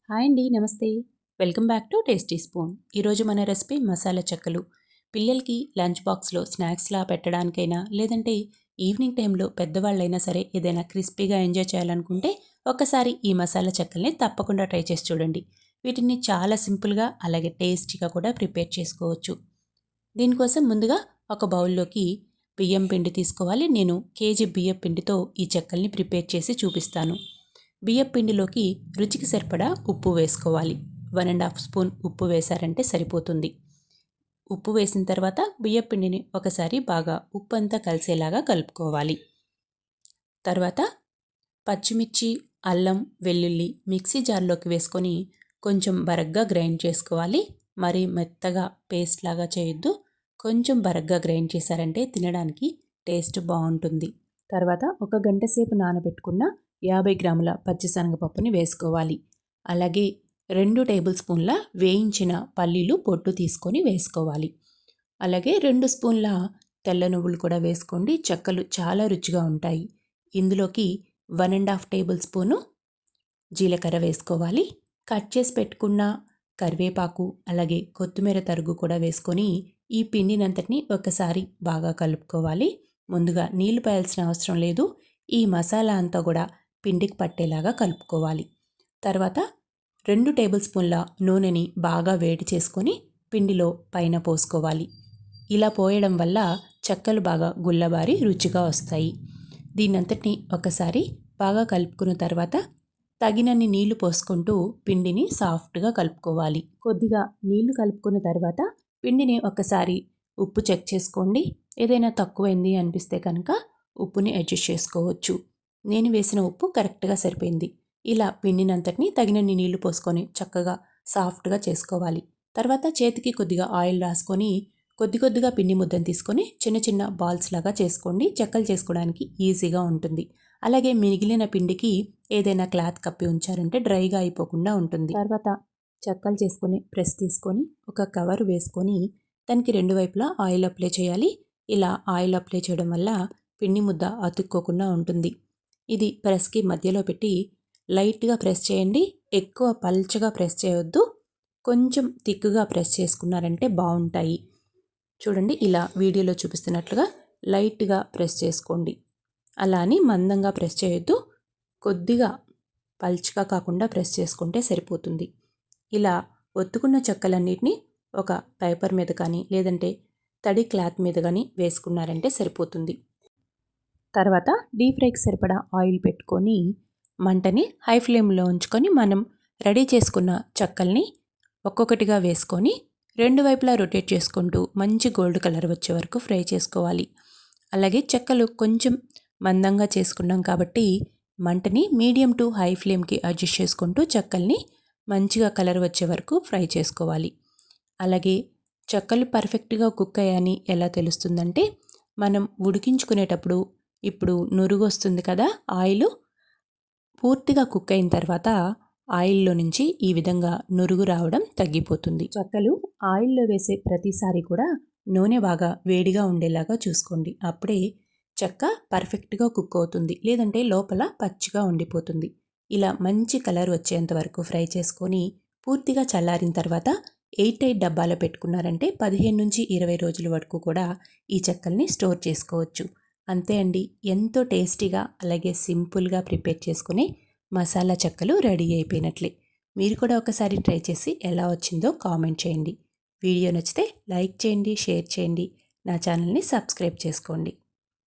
Hi అండి, నమస్తే. Welcome back to tasty spoon. ఈరోజు మన రెసిపీ మసాలా చెక్కలు. పిల్లలకి లంచ్ బాక్స్లో స్నాక్స్లా పెట్టడానికైనా లేదంటే ఈవినింగ్ టైంలో పెద్దవాళ్ళైనా సరే ఏదైనా క్రిస్పీగా ఎంజాయ్ చేయాలనుకుంటే ఒక్కసారి ఈ మసాలా చెక్కల్ని తప్పకుండా ట్రై చేసి చూడండి. వీటిని చాలా సింపుల్గా అలాగే టేస్టీగా కూడా ప్రిపేర్ చేసుకోవచ్చు. దీనికోసం ముందుగా ఒక బౌల్లోకి బియ్యం పిండి తీసుకోవాలి. నేను కేజీ బియ్యం పిండితో ఈ చెక్కల్ని ప్రిపేర్ చేసి చూపిస్తాను. బియ్యం పిండిలోకి రుచికి సరిపడా ఉప్పు వేసుకోవాలి. 1.5 స్పూన్ ఉప్పు వేశారంటే సరిపోతుంది. ఉప్పు వేసిన తర్వాత బియ్యం పిండిని ఒకసారి బాగా ఉప్పు అంతా కలిసేలాగా కలుపుకోవాలి. తర్వాత పచ్చిమిర్చి, అల్లం, వెల్లుల్లి మిక్సీ జార్లోకి వేసుకొని కొంచెం బరగ్గా గ్రైండ్ చేసుకోవాలి. మరీ మెత్తగా పేస్ట్ లాగా చేయొద్దు. కొంచెం బరగ్గా గ్రైండ్ చేశారంటే తినడానికి టేస్ట్ బాగుంటుంది. తర్వాత 1 గంట సేపు నానబెట్టుకున్న 50 గ్రాముల పచ్చిశనగపప్పుని వేసుకోవాలి. అలాగే 2 టేబుల్ స్పూన్ల వేయించిన పల్లీలు పొట్టు తీసుకొని వేసుకోవాలి. అలాగే 2 స్పూన్ల తెల్ల నువ్వులు కూడా వేసుకోండి. చెక్కలు చాలా రుచిగా ఉంటాయి. ఇందులోకి 1.5 టేబుల్ స్పూను జీలకర్ర వేసుకోవాలి. కట్ చేసి పెట్టుకున్న కరివేపాకు అలాగే కొత్తిమీర తరుగు కూడా వేసుకొని ఈ పిండినంతటిని ఒకసారి బాగా కలుపుకోవాలి. ముందుగా నీళ్లు పోయాల్సిన అవసరం లేదు. ఈ మసాలా అంతా కూడా పిండికి పట్టేలాగా కలుపుకోవాలి. తర్వాత 2 టేబుల్ స్పూన్ల నూనెని బాగా వేడి చేసుకొని పిండిలో పైన పోసుకోవాలి. ఇలా పోయడం వల్ల చెక్కలు బాగా గుల్లబారి రుచిగా వస్తాయి. దీనంతటిని ఒకసారి బాగా కలుపుకున్న తర్వాత తగినన్ని నీళ్లు పోసుకుంటూ పిండిని సాఫ్ట్గా కలుపుకోవాలి. కొద్దిగా నీళ్లు కలుపుకున్న తర్వాత పిండిని ఒకసారి ఉప్పు చెక్ చేసుకోండి. ఏదైనా తక్కువైంది అనిపిస్తే కనుక ఉప్పుని అడ్జస్ట్ చేసుకోవచ్చు. నేను వేసిన ఉప్పు కరెక్ట్గా సరిపోయింది. ఇలా పిండినంతటిని తగినన్ని నీళ్లు పోసుకొని చక్కగా సాఫ్ట్గా చేసుకోవాలి. తర్వాత చేతికి కొద్దిగా ఆయిల్ రాసుకొని కొద్దిగా పిండి ముద్దను తీసుకొని చిన్న చిన్న బాల్స్ లాగా చేసుకోండి. చెక్కలు చేసుకోవడానికి ఈజీగా ఉంటుంది. అలాగే మిగిలిన పిండికి ఏదైనా క్లాత్ కప్పి ఉంచారంటే డ్రైగా అయిపోకుండా ఉంటుంది. తర్వాత చెక్కలు చేసుకొని ప్రెస్ తీసుకొని ఒక కవర్ వేసుకొని దానికి 2 వైపులా ఆయిల్ అప్లై చేయాలి. ఇలా ఆయిల్ అప్లై చేయడం వల్ల పిండి ముద్ద అతుక్కోకుండా ఉంటుంది. ఇది ప్రెస్కి మధ్యలో పెట్టి లైట్గా ప్రెస్ చేయండి. ఎక్కువ పల్చగా ప్రెస్ చేయొద్దు. కొంచెం థిక్గా ప్రెస్ చేసుకున్నారంటే బాగుంటాయి. చూడండి, ఇలా వీడియోలో చూపిస్తున్నట్లుగా లైట్గా ప్రెస్ చేసుకోండి. అలా అని మందంగా ప్రెస్ చేయొద్దు. కొద్దిగా పల్చగా కాకుండా ప్రెస్ చేసుకుంటే సరిపోతుంది. ఇలా ఒత్తుకున్న చెక్కలన్నిటినీ ఒక పేపర్ మీద కానీ లేదంటే తడి క్లాత్ మీద కానీ వేసుకున్నారంటే సరిపోతుంది. తర్వాత డీప్ ఫ్రైకి సరిపడా ఆయిల్ పెట్టుకొని మంటని హై ఫ్లేమ్లో ఉంచుకొని మనం రెడీ చేసుకున్న చెక్కల్ని ఒక్కొక్కటిగా వేసుకొని 2 వైపులా రొటేట్ చేసుకుంటూ మంచి గోల్డ్ కలర్ వచ్చే వరకు ఫ్రై చేసుకోవాలి. అలాగే చెక్కలు కొంచెం మందంగా చేసుకున్నాం కాబట్టి మంటని మీడియం టు హై ఫ్లేమ్కి అడ్జస్ట్ చేసుకుంటూ చెక్కల్ని మంచిగా కలర్ వచ్చే వరకు ఫ్రై చేసుకోవాలి. అలాగే చెక్కలు పర్ఫెక్ట్గా కుక్ అయ్యాయని ఎలా తెలుస్తుందంటే మనం ఉడికించుకునేటప్పుడు ఇప్పుడు నురుగు వస్తుంది కదా, ఆయిల్ పూర్తిగా కుక్ అయిన తర్వాత ఆయిల్లో నుంచి ఈ విధంగా నురుగు రావడం తగ్గిపోతుంది. చెక్కలు ఆయిల్లో వేసే ప్రతిసారి కూడా నూనె బాగా వేడిగా ఉండేలాగా చూసుకోండి. అప్పుడే చెక్క పర్ఫెక్ట్గా కుక్ అవుతుంది. లేదంటే లోపల పచ్చిగా ఉండిపోతుంది. ఇలా మంచి కలర్ వచ్చేంత వరకు ఫ్రై చేసుకొని పూర్తిగా చల్లారిన తర్వాత ఎయిర్ టైట్ డబ్బాలో పెట్టుకున్నారంటే 15 నుంచి 20 రోజుల వరకు కూడా ఈ చెక్కల్ని స్టోర్ చేసుకోవచ్చు. అంతే అండి, ఎంతో టేస్టీగా అలాగే సింపుల్గా ప్రిపేర్ చేసుకునే మసాలా చెక్కలు రెడీ అయిపోయినట్లే. మీరు కూడా ఒకసారి ట్రై చేసి ఎలా వచ్చిందో కామెంట్ చేయండి. వీడియో నచ్చితే లైక్ చేయండి, షేర్ చేయండి, నా ఛానల్ని సబ్స్క్రైబ్ చేసుకోండి.